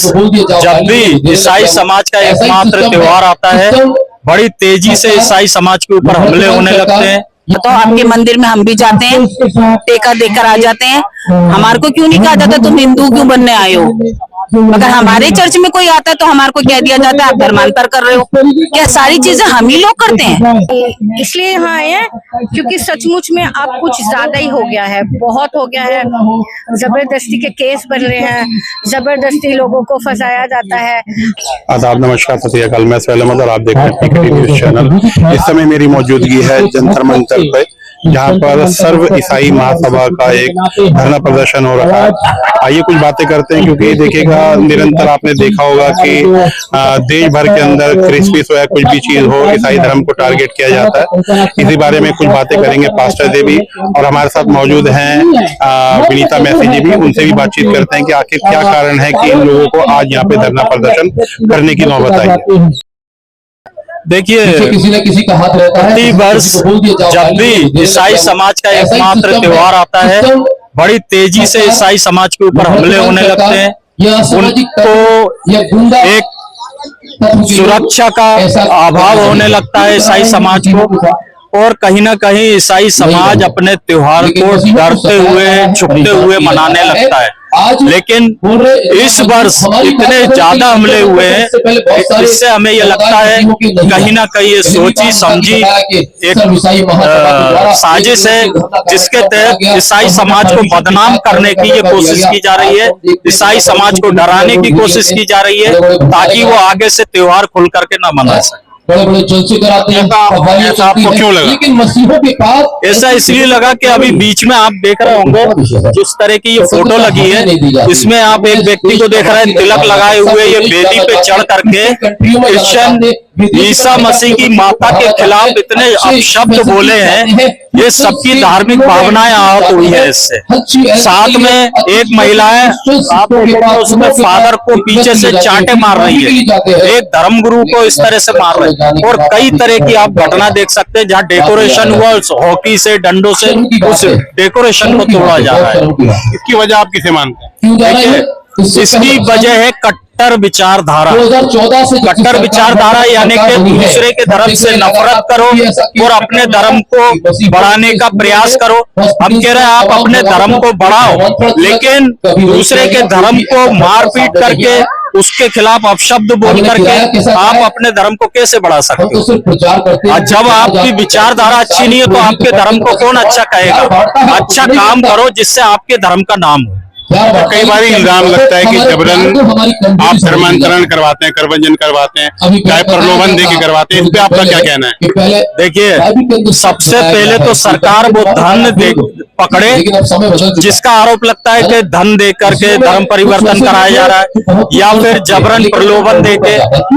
जब भी ईसाई समाज का एकमात्र त्योहार आता है, बड़ी तेजी से ईसाई समाज के ऊपर हमले होने लगते हैं। तो आपके मंदिर में हम भी जाते हैं, टेका देकर आ जाते हैं। हमारे को क्यों नहीं कहा जाता तुम हिंदू क्यों बनने आए हो? अगर हमारे चर्च में कोई आता है तो हमारे को कह दिया जाता है आप धर्मांतर कर रहे हो। क्या सारी चीजें हम ही लोग करते हैं? इसलिए यहाँ आए हैं क्योंकि सचमुच में अब कुछ ज्यादा ही हो गया है, बहुत हो गया है। जबरदस्ती के केस बन रहे हैं, जबरदस्ती लोगों को फंसाया जाता है। आदाब, नमस्कार, सत श्री अकाल। मैं सोहेल अहमद और आप देख रहे हैं पीकेटी न्यूज चैनल। इस समय मेरी मौजूदगी है जंतर मंतर पे, जहाँ पर सर्व ईसाई महासभा का एक धरना प्रदर्शन हो रहा है। आइए कुछ बातें करते हैं, क्योंकि देखिएगा निरंतर आपने देखा होगा कि देश भर के अंदर क्रिसमस हो या कुछ भी चीज हो, ईसाई धर्म को टारगेट किया जाता है। इसी बारे में कुछ बातें करेंगे पास्टर देवी, और हमारे साथ मौजूद हैं विनीता मैसी जी भी। उनसे भी बातचीत करते हैं कि आखिर क्या कारण है कि इन लोगों को आज यहाँ पे धरना प्रदर्शन करने की नौबत आई है। देखिए, किसी न किसी का हाथ रहता है। प्रति वर्ष जब भी ईसाई समाज का एकमात्र त्योहार आता है, बड़ी तेजी से ईसाई समाज के ऊपर हमले होने लगते हैं। उनको एक सुरक्षा का अभाव होने लगता है ईसाई समाज को, और कहीं ना कहीं ईसाई समाज अपने त्योहार को डरते हुए, छुपते हुए मनाने लगता है। लेकिन इस वर्ष इतने ज्यादा हमले हुए हैं, इससे हमें यह लगता है कहीं ना कहीं ये सोची समझी एक साजिश है, जिसके तहत ईसाई समाज को बदनाम करने की ये कोशिश की जा रही है, ईसाई समाज को डराने की कोशिश की जा रही है, ताकि वो आगे से त्योहार खुल करके न मना सके। बड़े बड़े जलसे कराते हैं। आपको क्यों लगा? लेकिन मसीहों के पास ऐसा इसलिए लगा कि अभी बीच में आप देख रहे होंगे जिस तरह की ये फोटो लगी है, इसमें आप एक व्यक्ति को देख रहे हैं तिलक लगाए हुए, ये बेदी पे चढ़ करके क्रिश्चियन ईसा मसीह की माता के खिलाफ इतने अपशब्द बोले हैं। ये सबकी धार्मिक भावनाएं आहत हुई है इससे। साथ में एक महिला है, आप उसमें फादर को पीछे से चांटे मार रही है, एक धर्मगुरु को इस तरह से मार रही है, और कई तरह की आप घटना देख सकते हैं जहाँ डेकोरेशन हुआ, हॉकी से, डंडों से उस डेकोरेशन को तोड़ा जा रहा है। इसकी वजह आप किसे मानते हैं? देखिए, इसकी वजह है कट्टर विचारधारा। 2014 से कट्टर विचारधारा यानी कि दूसरे के धर्म से नफरत करो और अपने धर्म को बढ़ाने का प्रयास करो। हम कह रहे हैं आप अपने धर्म को बढ़ाओ, लेकिन दूसरे के धर्म को मारपीट करके, उसके खिलाफ अपशब्द बोल करके आप अपने धर्म को कैसे बढ़ा सकते हो? जब आपकी विचारधारा अच्छी नहीं है तो आपके धर्म को कौन अच्छा कहेगा? अच्छा काम करो जिससे आपके धर्म का नाम हो। कई बार इल्जाम लगता है कि जबरन आप धर्मांतरण करवाते हैं, करवंजन करवाते हैं, चाहे प्रलोभन देके करवाते हैं। इस पे आपका क्या कहना है? देखिए, सबसे पहले तो सरकार वो धन पकड़े जिसका आरोप लगता है कि धन दे करके धर्म परिवर्तन कराया जा रहा है, या फिर जबरन प्रलोभन देके।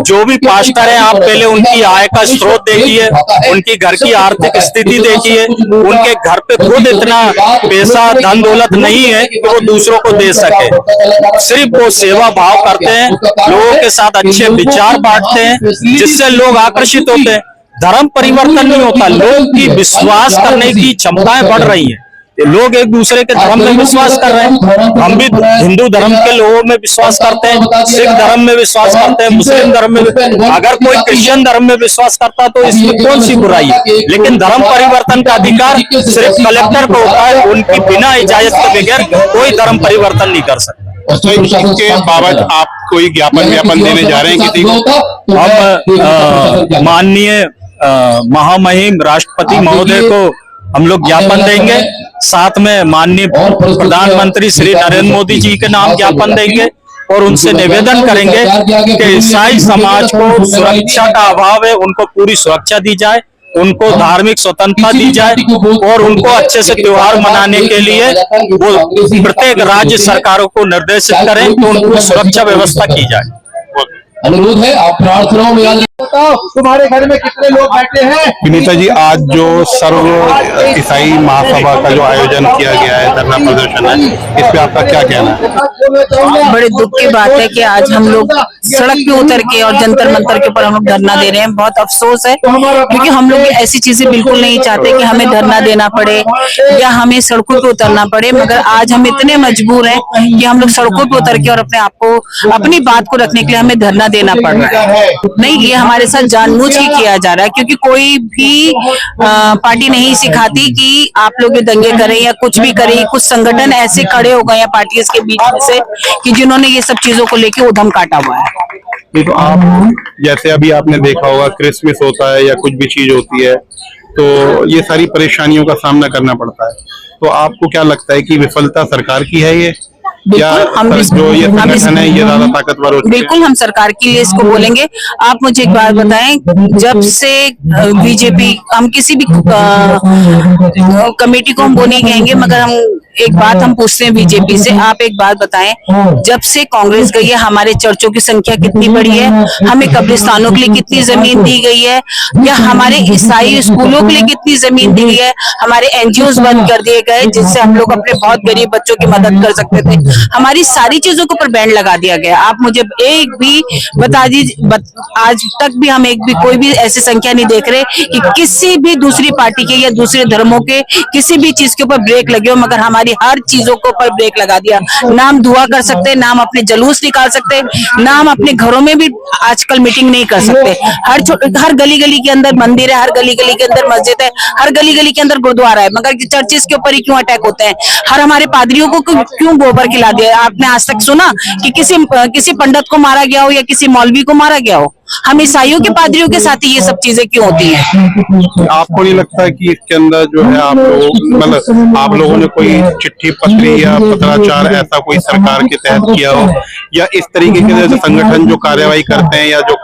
जो भी पास्टर है, आप पहले उनकी आय का स्रोत देखिए, उनकी घर की आर्थिक स्थिति देखिए। उनके घर पे खुद इतना पैसा, धन दौलत नहीं है कि वो दूसरों को दे सके। सिर्फ वो सेवा भाव करते हैं, लोगों के साथ अच्छे विचार बांटते हैं, जिससे लोग आकर्षित होते हैं। धर्म परिवर्तन नहीं होता, लोग की विश्वास करने की क्षमताएं बढ़ रही हैं। लोग एक दूसरे के धर्म में विश्वास कर रहे हैं। हम भी हिंदू धर्म के लोगों में विश्वास करते हैं, सिख धर्म में विश्वास करते हैं, मुस्लिम धर्म में। अगर कोई क्रिश्चियन धर्म में विश्वास करता है तो इसमें कौन सी बुराई है? लेकिन धर्म परिवर्तन का अधिकार सिर्फ कलेक्टर को होता है, उनकी बिना इजाजत के बगैर कोई धर्म परिवर्तन नहीं कर सकता। इसके बाबत आप कोई ज्ञापन देने जा रहे हैं किसी को? हम माननीय महामहिम राष्ट्रपति महोदय को हम लोग ज्ञापन देंगे, साथ में माननीय प्रधानमंत्री श्री नरेंद्र मोदी जी के नाम ज्ञापन देंगे, और उनसे निवेदन करेंगे कि ईसाई समाज को सुरक्षा का अभाव है, उनको पूरी सुरक्षा दी जाए, उनको धार्मिक स्वतंत्रता दी जाए, और उनको अच्छे से त्योहार मनाने के लिए वो प्रत्येक राज्य सरकारों को निर्देशित करें कि उनको सुरक्षा व्यवस्था की जाए। अनुरोध है आप प्रार्थनाओं में याद बताओ तुम्हारे घर में कितने लोग बैठे हैं? विनीता जी, आज जो सर्व ईसाई महासभा का जो आयोजन किया गया है, धरना प्रदर्शन है, इस पे आपका क्या कहना है? बड़े दुख की बात है कि आज हम लोग सड़क पे उतर के और जंतर मंतर के ऊपर हम लोग धरना दे रहे हैं। बहुत अफसोस है, क्योंकि हम लोग ऐसी चीजें बिल्कुल नहीं चाहते कि हमें धरना देना पड़े या हमें सड़कों पे उतरना पड़े, मगर आज हम इतने मजबूर हैं कि हम लोग सड़कों पे उतर के और अपने आप को, अपनी बात को रखने के लिए हमें धरना देना पड़ रहा है। नहीं, ये हमारे साथ जानबूझ के किया जा रहा है, क्योंकि कोई भी पार्टी नहीं सिखाती कि आप लोग ये दंगे करें या कुछ भी करें। कुछ संगठन ऐसे खड़े हो गए हैं पार्टी के बीच में से कि जिन्होंने ये सब चीजों को लेके उधम काटा हुआ है। नहीं तो आप, जैसे अभी आपने देखा होगा क्रिसमस होता है या कुछ भी चीज होती है, तो ये सारी परेशानियों का सामना करना पड़ता है। तो आपको क्या लगता है कि विफलता सरकार की है ये, या जो ये संगठन है ये ज्यादा ताकतवर हो चुके हैं? बिल्कुल हम सरकार के लिए इसको बोलेंगे। आप मुझे एक बात बताएं, जब से बीजेपी, हम किसी भी कमेटी को हम वो नहीं कहेंगे, मगर हम एक बात हम पूछते हैं बीजेपी से, आप एक बात बताएं, जब से कांग्रेस गई है हमारे चर्चों की संख्या कितनी बढ़ी है, हमें कब्रिस्तानों के लिए कितनी जमीन दी गई है, या हमारे ईसाई स्कूलों के लिए कितनी जमीन दी गई है, हमारे एनजीओ बंद कर दिए गए जिससे हम लोग अपने बहुत गरीब बच्चों की मदद कर सकते थे। हमारी सारी चीजों के ऊपर बैन लगा दिया गया। आप मुझे एक भी बता दीजिए, आज तक भी हम एक भी कोई भी ऐसी संख्या नहीं देख रहे कि किसी भी दूसरी पार्टी के या दूसरे धर्मों के किसी भी चीज के ऊपर ब्रेक लगे हो, मगर हमारी हर चीजों के ऊपर ब्रेक लगा दिया। ना हम दुआ कर सकते, ना हम अपने जुलूस निकाल सकते, ना हम अपने घरों में भी आजकल मीटिंग नहीं कर सकते। हर गली गली के अंदर मंदिर है, हर गली गली के अंदर मस्जिद है, हर गली गली के अंदर गुरुद्वारा है, मगर चर्चिस के ऊपर ही क्यों अटैक होते हैं? हर हमारे पादरियों को क्यों गोबर खिला दिया? आपने आज तक सुना कि किसी पंडित को मारा गया हो या किसी मौलवी को मारा गया हो? हम ईसाइयों के पादरियों के साथ ही ये सब चीजें क्यों होती हैं? आपको नहीं लगता कि इसके अंदर जो है आप लोग, मतलब आप लोगों ने कोई चिट्ठी पत्री या पत्राचार ऐसा कोई सरकार के तहत किया हो, या इस तरीके के जो संगठन जो कार्यवाही करते हैं या जो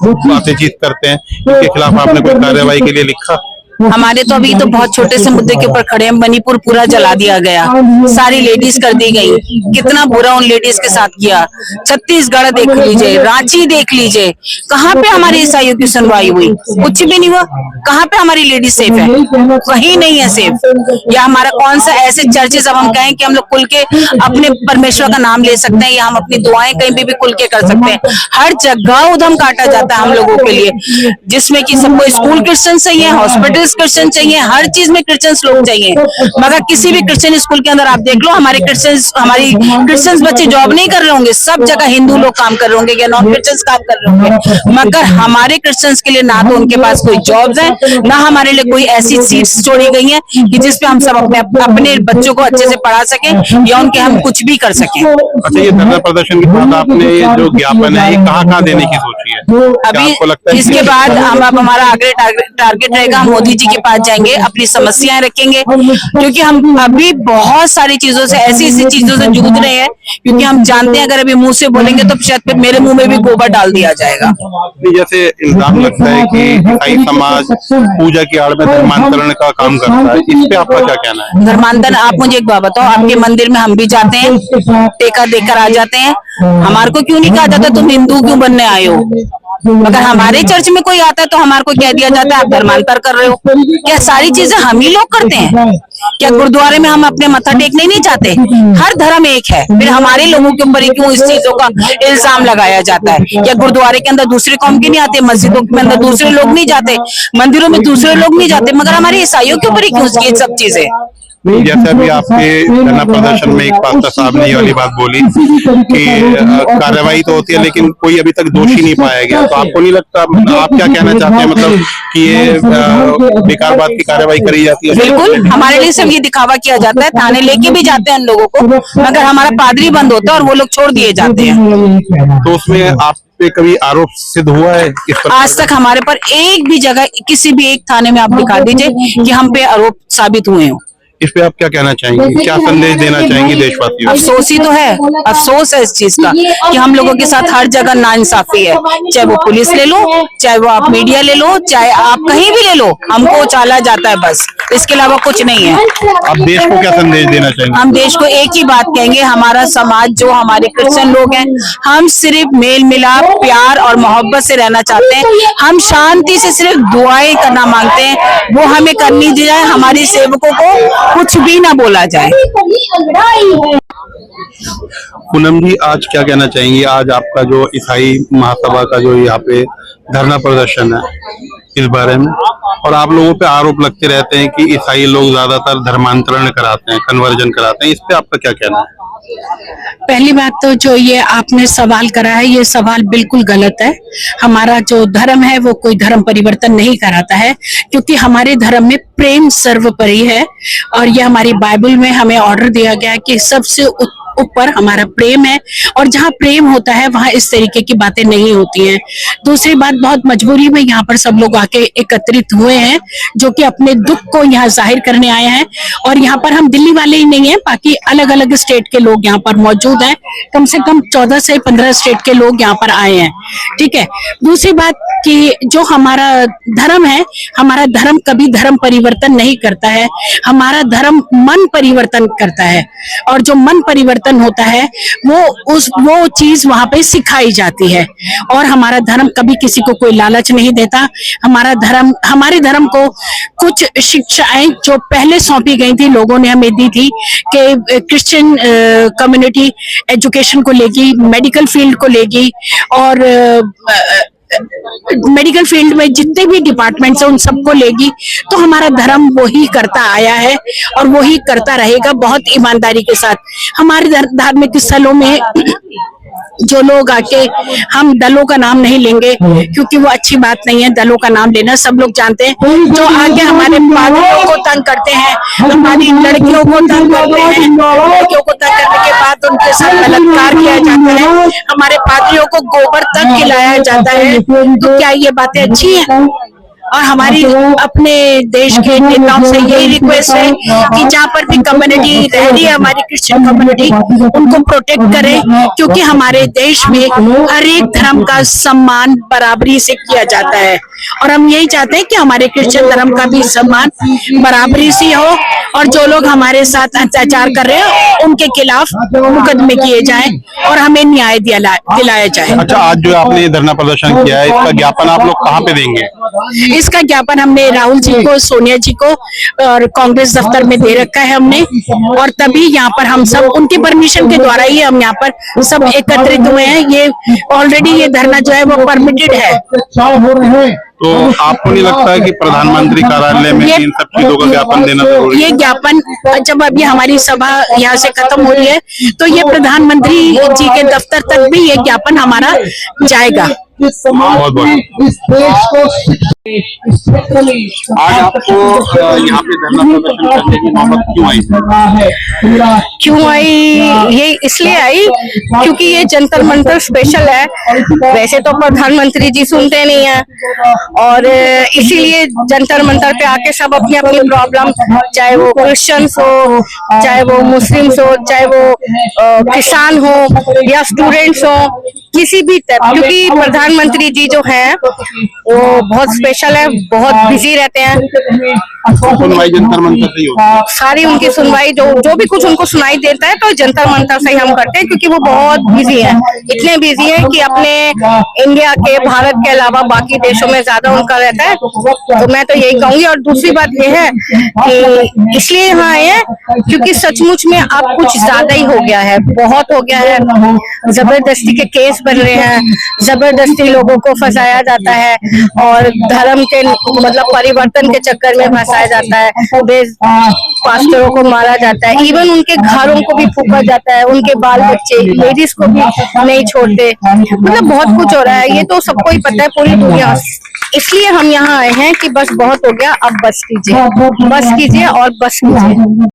बातचीत करते हैं, इसके खिलाफ आपने कोई कार्यवाही के लिए लिखा? हमारे तो अभी तो बहुत छोटे से मुद्दे के ऊपर खड़े हैं। मणिपुर पूरा जला दिया गया, सारी लेडीज कर दी गई, कितना बुरा उन लेडीज के साथ किया। छत्तीसगढ़ देख लीजिए, रांची देख लीजिए, कहाँ पे हमारे ईसाइयों की सुनवाई हुई? कुछ भी नहीं हुआ। कहाँ पे हमारी लेडीज सेफ है? कहीं नहीं है सेफ। या हमारा कौन सा ऐसे चर्चेस, अब हम कहें कि हम लोग खुल के अपने परमेश्वर का नाम ले सकते हैं या हम अपनी दुआएं कहीं भी खुल के कर सकते हैं? हर जगह उधम काटा जाता है हम लोगों के लिए, जिसमें कि सबको स्कूल क्रिश्चियन चाहिए, हॉस्पिटल क्रिश्चियन चाहिए, हर चीज में क्रिश्चियंस लोग चाहिए, मगर किसी भी क्रिश्चियन स्कूल के अंदर आप देख लो, हमारी क्रिश्चियंस बच्चे जॉब नहीं कर रहे होंगे, सब जगह हिंदू लोग काम कर रहे होंगे या नॉन क्रिश्चियंस काम कर रहे होंगे, मगर हमारे क्रिश्चियंस के लिए ना तो उनके पास कोई जॉब्स है, ना हमारे लिए कोई ऐसी सीट्स छोड़ी गई हैं कि जिसपे हम सब अपने बच्चों को अच्छे से पढ़ा सके या उनके हम कुछ भी कर सके। अच्छा, ये धरना प्रदर्शन के बाद आपने ये जो ज्ञापन है, ये कहाँ देने की सोची है? अभी इसके बाद हम अब हमारा आगे टारगेट रहेगा, हम मोदी जी के पास जाएंगे, अपनी समस्याएं रखेंगे, क्योंकि हम अभी बहुत सारी चीजों से, ऐसी चीजों से जूझ रहे हैं, क्योंकि हम जानते हैं अगर अभी मुंह से बोलेंगे तो शायद मेरे मुंह में भी गोबर डाल दिया जाएगा। जैसे इल्जाम लगता है कि ईसाई समाज पूजा की आड़ में धर्मांतरण का काम करता है, इस पे आपका क्या कहना है? धर्मांतरण, आप मुझे एक बात बताओ, आपके मंदिर में हम भी जाते हैं, टेका देकर आ जाते हैं, हमारे को क्यों नहीं कहा जाता तुम हिंदू क्यों बनने आए हो? अगर हमारे चर्च में कोई आता है तो हमारे को कह दिया जाता है आप धर्मांतर कर रहे हो। क्या सारी चीजें हम ही लोग करते हैं? क्या गुरुद्वारे में हम अपने मत्था टेकने नहीं चाहते? हर धर्म एक है, फिर हमारे लोगों के ऊपर ही क्यों इस चीजों का इल्जाम लगाया जाता है? क्या गुरुद्वारे के अंदर दूसरे कौम के नहीं आते, मस्जिदों के अंदर दूसरे लोग नहीं जाते, मंदिरों में दूसरे लोग नहीं जाते, मगर हमारे ईसाइयों के ऊपर ही क्यों ये सब चीजें? जैसे अभी आपके धरना प्रदर्शन में एक पास्टर साहब ने ये वाली बात बोली कि कार्रवाई तो होती है लेकिन कोई अभी तक दोषी नहीं पाया गया, तो आपको नहीं लगता, आप क्या कहना चाहते हैं, मतलब कि ये बेकार बात की कार्रवाई करी जाती है? बिल्कुल, हमारे लिए सिर्फ ये दिखावा किया जाता है, थाने लेके भी जाते हैं उन लोगों को, मगर हमारा पादरी बंद होता है और वो लोग छोड़ दिए जाते हैं। तो उसमें आप पे कभी आरोप सिद्ध हुआ है इस पर? आज तक हमारे पर एक भी जगह, किसी भी एक थाने में आप दिखा दीजिए कि हम पे आरोप साबित हुए हो। इस पे आप क्या कहना चाहेंगे, क्या संदेश देना चाहेंगे देशवासियों को? अफसोस ही तो है, अफसोस है इस चीज का कि हम लोगों के साथ हर जगह नाइंसाफी है। चाहे वो पुलिस ले लो, चाहे वो आप मीडिया ले लो, चाहे आप कहीं भी ले लो, हमको चाला जाता है बस, इसके अलावा कुछ नहीं है। आप देश को क्या संदेश देना चाहेंगे? हम देश को एक ही बात कहेंगे, हमारा समाज जो हमारे क्रिश्चियन लोग हैं, हम सिर्फ मेल मिलाप, प्यार और मोहब्बत से रहना चाहते हैं। हम शांति से सिर्फ दुआएं करना मांगते हैं, वो हमें करनी दी जाए, हमारी सेवकों को कुछ भी ना बोला जाए। पूनम जी, आज क्या कहना चाहेंगे? आज आपका जो ईसाई महासभा का जो यहाँ पे धरना प्रदर्शन है, इस बारे में, और आप लोगों पे आरोप लगते रहते हैं कि ईसाई लोग ज्यादातर धर्मांतरण कराते हैं, कन्वर्जन कराते हैं, इस पे आपका क्या कहना है? पहली बात तो जो ये आपने सवाल करा है, ये सवाल बिल्कुल गलत है। हमारा जो धर्म है वो कोई धर्म परिवर्तन नहीं कराता है, क्योंकि हमारे धर्म में प्रेम सर्वोपरि है और ये हमारी बाइबल में हमें ऑर्डर दिया गया है कि सबसे ऊपर हमारा प्रेम है, और जहाँ प्रेम होता है वहाँ इस तरीके की बातें नहीं होती हैं। दूसरी बात, बहुत मजबूरी में यहाँ पर सब लोग आके एकत्रित हुए हैं, जो कि अपने दुख को यहाँ जाहिर करने आए हैं। और यहाँ पर हम दिल्ली वाले ही नहीं हैं, बाकी अलग अलग स्टेट के लोग यहाँ पर मौजूद हैं। कम से कम 14 से 15 स्टेट के लोग यहाँ पर आए हैं। ठीक है। दूसरी बात कि जो हमारा धर्म है, हमारा धर्म कभी धर्म परिवर्तन नहीं करता है, हमारा धर्म मन परिवर्तन करता है, और जो मन परिवर्तन होता है वो चीज वहां पे सिखाई जाती है। और हमारा धर्म कभी किसी को कोई लालच नहीं देता। हमारे धर्म को कुछ शिक्षाएं जो पहले सौंपी गई थी, लोगों ने हमें दी थी कि क्रिश्चियन कम्युनिटी एजुकेशन को लेगी, मेडिकल फील्ड को लेगी, और मेडिकल फील्ड में जितने भी डिपार्टमेंट्स हैं उन सबको लेगी। तो हमारा धर्म वही करता आया है और वही करता रहेगा, बहुत ईमानदारी के साथ। हमारे धार्मिक स्थलों में जो लोग आके, हम दलों का नाम नहीं लेंगे क्योंकि वो अच्छी बात नहीं है दलों का नाम लेना, सब लोग जानते हैं। जो आके हमारे पादरियों को तंग करते हैं, हमारी लड़कियों को तंग करते हैं, लड़कियों को तंग करने के बाद उनके साथ बलात्कार किया जाता है, हमारे पादरियों को गोबर तक खिलाया जाता है, तो क्या ये बातें अच्छी हैं? और हमारी अपने देश के नेताओं से यही रिक्वेस्ट है कि जहाँ पर भी कम्युनिटी रह रही है, हमारी क्रिश्चियन कम्युनिटी, उनको प्रोटेक्ट करें, क्योंकि हमारे देश में हर एक धर्म का सम्मान बराबरी से किया जाता है। और हम यही चाहते हैं कि हमारे क्रिश्चियन धर्म का भी सम्मान बराबरी से हो, और जो लोग हमारे साथ अत्याचार कर रहे हैं उनके खिलाफ मुकदमे किए जाएं और हमें न्याय दिलाया जाए। अच्छा, आज जो आपने ये धरना प्रदर्शन किया है, इसका ज्ञापन आप लोग कहाँ पे देंगे? इसका ज्ञापन हमने राहुल जी को, सोनिया जी को और कांग्रेस दफ्तर में दे रखा है हमने, और तभी यहाँ पर हम सब उनके परमिशन के द्वारा ही हम यहाँ पर सब एकत्रित हुए हैं। ये ऑलरेडी ये धरना जो है वो परमिटेड है। तो आपको नहीं लगता है कि प्रधानमंत्री कार्यालय में इन सब चीजों का ज्ञापन देना जरूरी है? ये ज्ञापन जब अभी हमारी सभा यहाँ से खत्म हो रही है तो ये प्रधानमंत्री जी के दफ्तर तक भी ये ज्ञापन हमारा जाएगा। बहुत बहुत आज आपको यहाँ पे धरना प्रदर्शन करने की नौबत क्यों आई? ये इसलिए आई क्योंकि ये जंतर मंतर स्पेशल है। वैसे तो प्रधानमंत्री जी सुनते नहीं है, और इसीलिए जंतर मंतर पे आके सब अपनी अपनी प्रॉब्लम, चाहे वो क्रिश्चियंस हो, चाहे वो मुस्लिम्स हो, चाहे वो किसान हो या स्टूडेंट्स हो, किसी भी तरह, क्योंकि प्रधानमंत्री जी जो हैं वो बहुत स्पेशल है, बहुत बिजी रहते हैं। सुनवाई जंतर मंतर से ही होती है? सारी उनकी सुनवाई जो भी कुछ उनको सुनाई देता है तो जंतर मंतर से ही हम करते हैं, क्योंकि वो बहुत बिजी है, इतने बिजी है कि अपने इंडिया के, भारत के अलावा बाकी देशों में ज्यादा उनका रहता है। तो मैं तो यही कहूंगी। और दूसरी बात ये है कि इसलिए यहाँ आए हैं क्योंकि सचमुच में अब कुछ ज्यादा ही हो गया है, बहुत हो गया है। जबरदस्ती के केस बन रहे हैं, जबरदस्ती लोगों को फंसाया जाता है और धर्म के मतलब परिवर्तन के चक्कर में फंसाया जाता है, पास्टरों को मारा जाता है, इवन उनके घरों को भी फूका जाता है, उनके बाल बच्चे, लेडीज को भी नहीं छोड़ते, मतलब बहुत कुछ हो रहा है। ये तो सबको ही पता है, पूरी दुनिया। इसलिए हम यहाँ आए हैं कि बस बहुत हो गया, अब बस कीजिए और बस कीजिए।